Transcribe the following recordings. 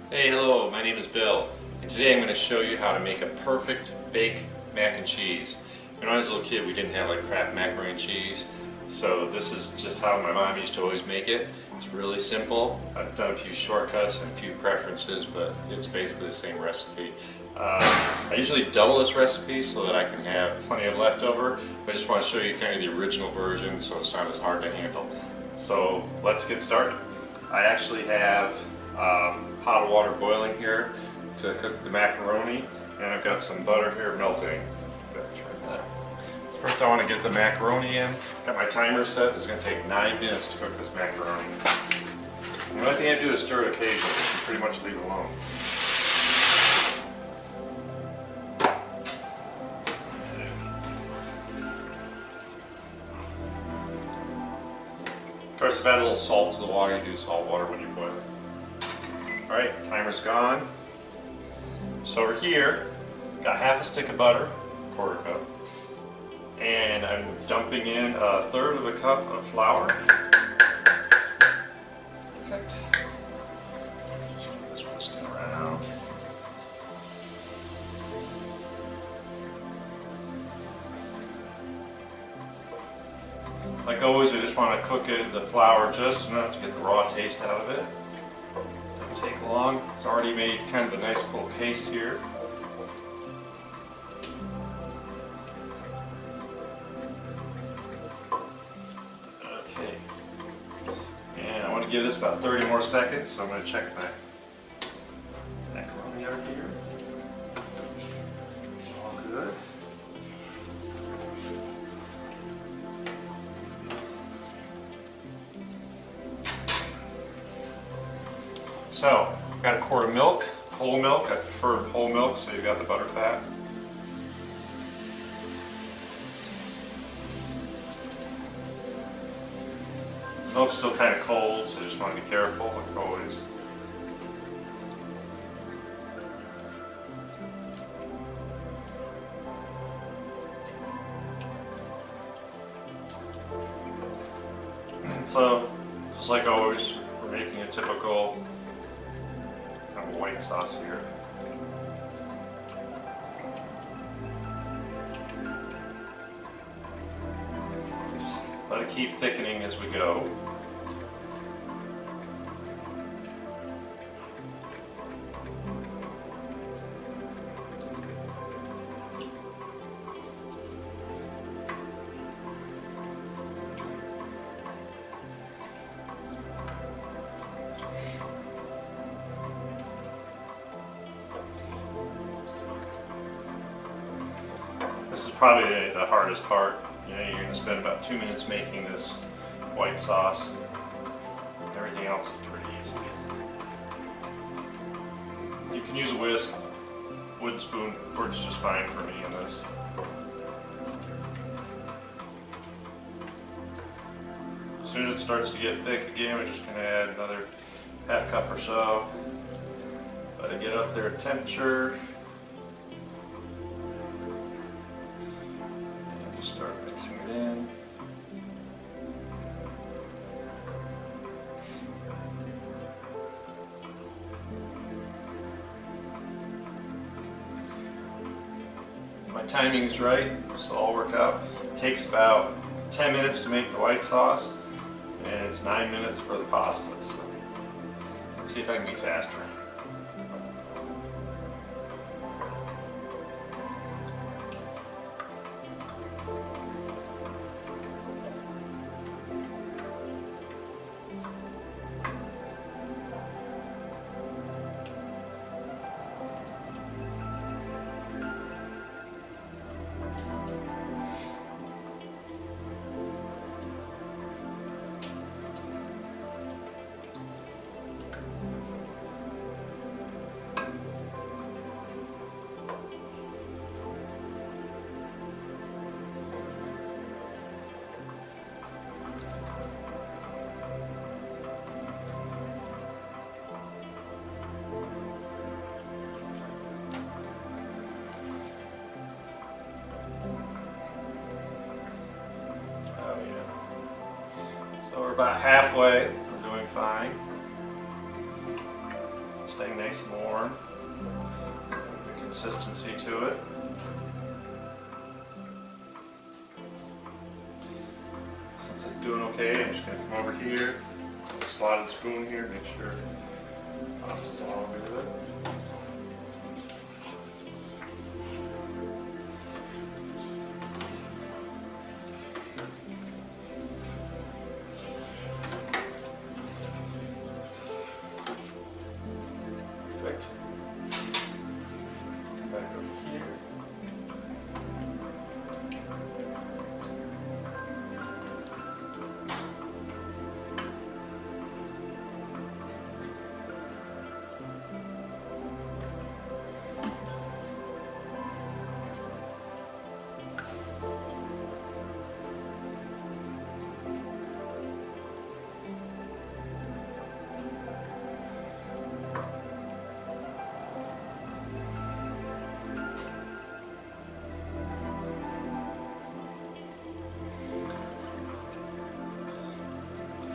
Hey, hello, my name is Bill, and today I'm going to show you how to make a perfect baked mac and cheese. When I was a little kid, we didn't have like Kraft macaroni and cheese, so this is just how my mom used to always make it. It's really simple. I've done a few shortcuts and a few preferences, but it's basically the same recipe. I usually double this recipe so that I can have plenty of leftover, but I just want to show you kind of the original version so it's not as hard to handle. So let's get started. I actually have pot of water boiling here to cook the macaroni, and I've got some butter here melting. First I want to get the macaroni in. Got my timer set. It's going to take 9 minutes to cook this macaroni. The only thing I do is stir it occasionally. You can pretty much leave it alone. Of course, I've added a little salt to the water. You do salt water when you boil it. Alright, timer's gone. So over here, I've got half a stick of butter, quarter cup, and I'm dumping in a third of a cup of flour. Perfect. Just get this whisking around. Like always, I just want to cook the flour just enough to get the raw taste out of it. Doesn't take long. It's already made kind of a nice little paste here. Okay. And I want to give this about 30 more seconds, so I'm going to check my macaroni out here. It's all good. So, I've got a quart of milk, whole milk. I prefer whole milk, so you've got the butter fat. The milk's still kind of cold, so just want to be careful, like always. So, just like always, we're making a typical kind of white sauce here. Just let it keep thickening as we go. This is probably the hardest part. You know, you're going to spend about 2 minutes making this white sauce. Everything else is pretty easy. You can use a whisk. Wooden spoon works just fine for me in this. As soon as it starts to get thick again, we're just going to add another half cup or so. Let it get up there at temperature. Just start mixing it in. My timing's right, so I'll work out. It takes about 10 minutes to make the white sauce, and it's 9 minutes for the pasta. So let's see if I can be faster. So we're about halfway. We're doing fine. Let's stay nice and warm. Good consistency to it. Since it's doing okay, I'm just going to come over here, slide the spoon here, make sure the pasta's all good. Perfect. Come back over here.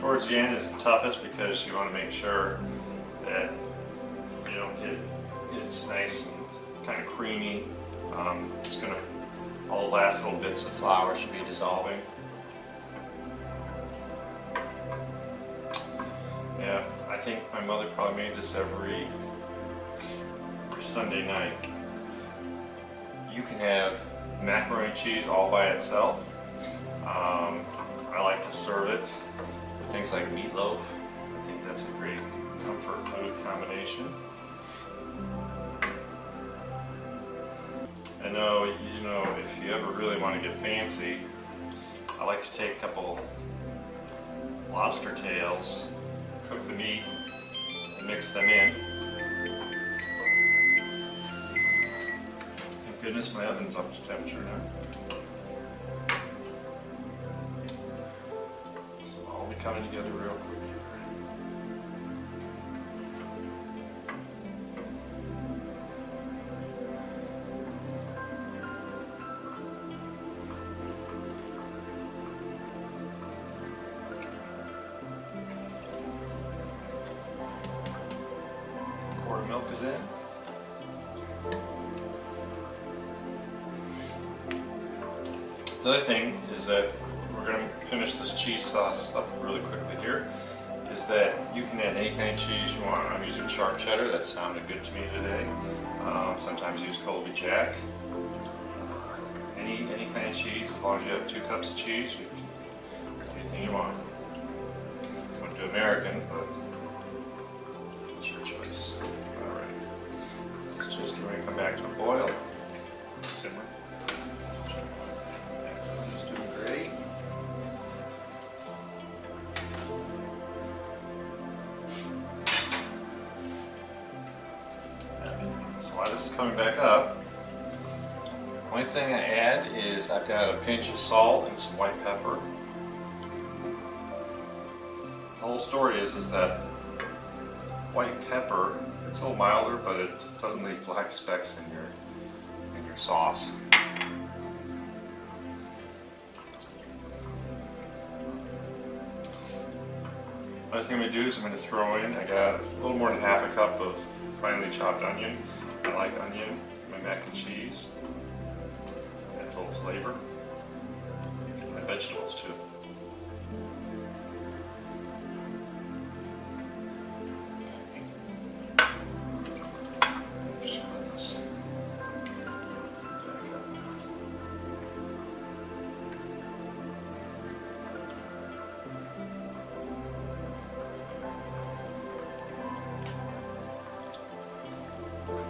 Towards the end is the toughest because you want to make sure that you don't get it's nice and kind of creamy. It's going to, all the last little bits of flour should be dissolving. Yeah, I think my mother probably made this every Sunday night. You can have macaroni and cheese all by itself. I like to serve it with things like meatloaf. I think that's a great comfort food combination. I know, you know, if you ever really want to get fancy, I like to take a couple lobster tails, cook the meat, and mix them in. Thank goodness my oven's up to temperature now. So I'll be coming together real quick here. Quart of milk is in. The other thing is that we're going to finish this cheese sauce up really quickly here, is that you can add any kind of cheese you want. I'm using sharp cheddar, that sounded good to me today. Sometimes use Colby Jack. Any kind of cheese, as long as you have 2 cups of cheese, you can do anything you want. I wouldn't do American, but it's your choice. Alright, it's just going to come back to a boil. Simmer. While this is coming back up, the only thing I add is I've got a pinch of salt and some white pepper. The whole story is that white pepper, it's a little milder, but it doesn't leave black specks in your sauce. Another thing I'm going to do is I'm going to throw in, I got a little more than half a cup of finely chopped onion. I like onion, my mac and cheese. Adds a little flavor. And vegetables too. Just put this back up.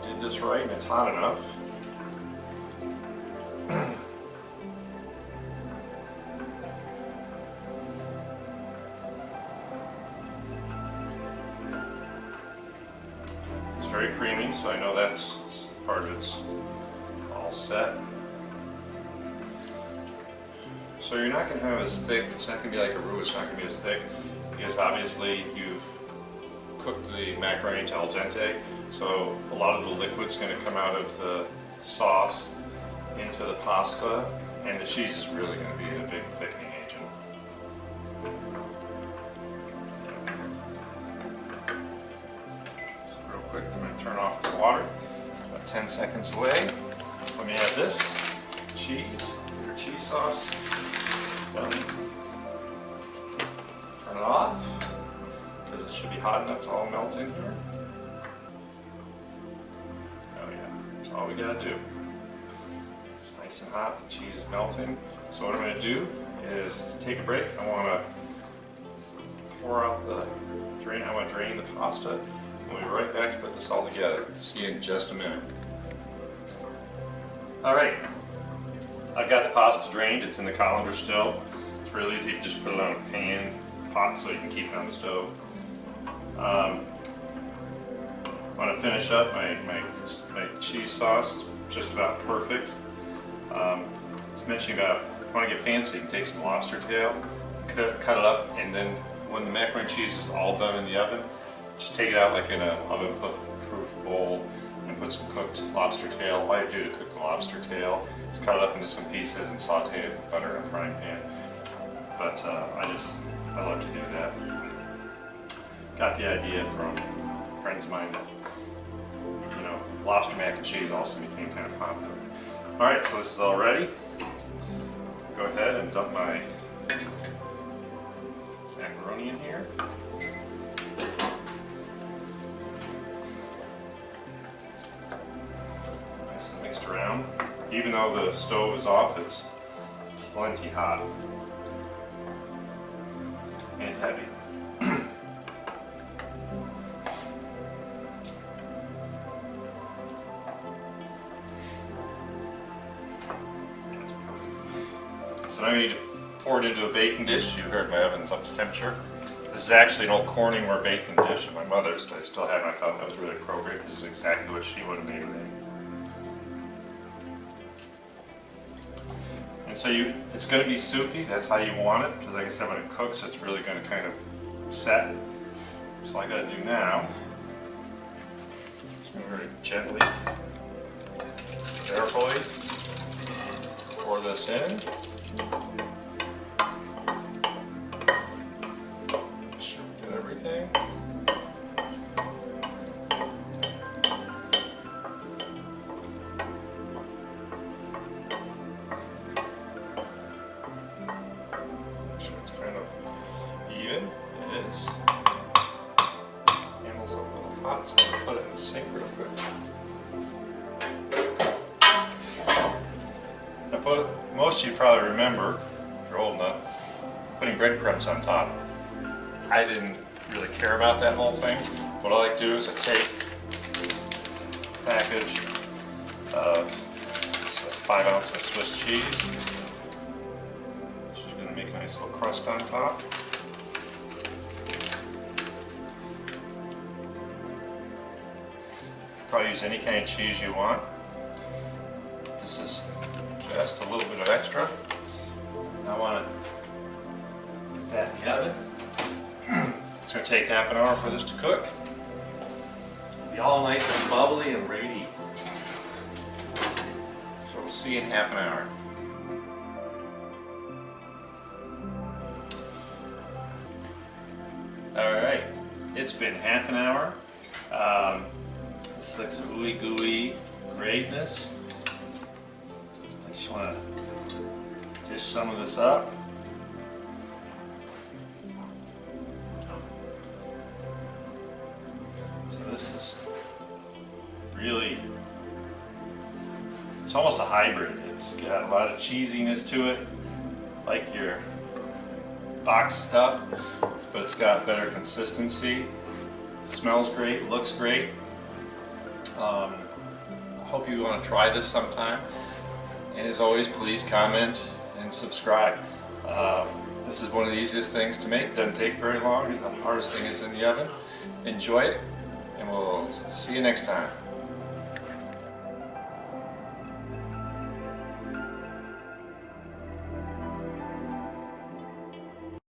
Did this right and it's hot enough. It's very creamy, so I know that's part of it's all set. So you're not going to have as thick, it's not going to be like a roux, it's not going to be as thick, because obviously you've cooked the macaroni to al dente, so a lot of the liquid's going to come out of the sauce into the pasta, and the cheese is really going to be a big thickening agent. So real quick, turn off the water. It's about 10 seconds away. Let me have this cheese, your cheese sauce. Done. Turn it off, because it should be hot enough to all melt in here. Oh yeah, that's all we gotta do. It's nice and hot, the cheese is melting. So what I'm gonna do is take a break. I wanna pour out the drain, I wanna drain the pasta. We'll be right back to put this all together. See you in just a minute. All right, I've got the pasta drained. It's in the colander still. It's real easy. You just put it on a pan, pot, so you can keep it on the stove. I want to finish up my cheese sauce. Is just about perfect. I was mentioning about, if you want to get fancy, you can take some lobster tail, cut it up, and then when the macaroni and cheese is all done in the oven, just take it out like in an oven-proof bowl and put some cooked lobster tail. All I do to cook the lobster tail is cut it up into some pieces and saute it with butter in a frying pan. But I love to do that. Got the idea from friends of mine that, you know, lobster mac and cheese also became kind of popular. All right, so this is all ready. Go ahead and dump my macaroni in here. Nice and mixed around. Even though the stove is off, it's plenty hot and heavy. So now I need to pour it into a baking dish. You heard my oven's up to temperature. This is actually an old Corningware baking dish of my mother's that I still have, and I thought that was really appropriate. This is exactly what she would have made with it. And so it's going to be soupy. That's how you want it, because like I said, when it cooks, it's really going to kind of set. So all I got to do now is very gently, carefully pour this in. Make sure we get everything. Make sure it's kind of even. It is. Handle's a little hot, so I'm going to put it in the sink real quick. Most of you probably remember, if you're old enough, putting breadcrumbs on top. I didn't really care about that whole thing. What I like to do is I take a package of 5 ounces of Swiss cheese, which is going to make a nice little crust on top. Probably use any kind of cheese you want. This is just a little bit of extra. I want to put that in the oven. It's going to take half an hour for this to cook. It'll be all nice and bubbly and ready to eat. So we'll see you in half an hour. Alright, it's been half an hour. This looks ooey gooey greatness. I just want to dish some of this up. So this is really, it's almost a hybrid. It's got a lot of cheesiness to it, like your box stuff, but it's got better consistency. Smells great, looks great. I hope you want to try this sometime. And as always, please comment and subscribe. This is one of the easiest things to make. Doesn't take very long, and the hardest thing is in the oven. Enjoy it, and we'll see you next time.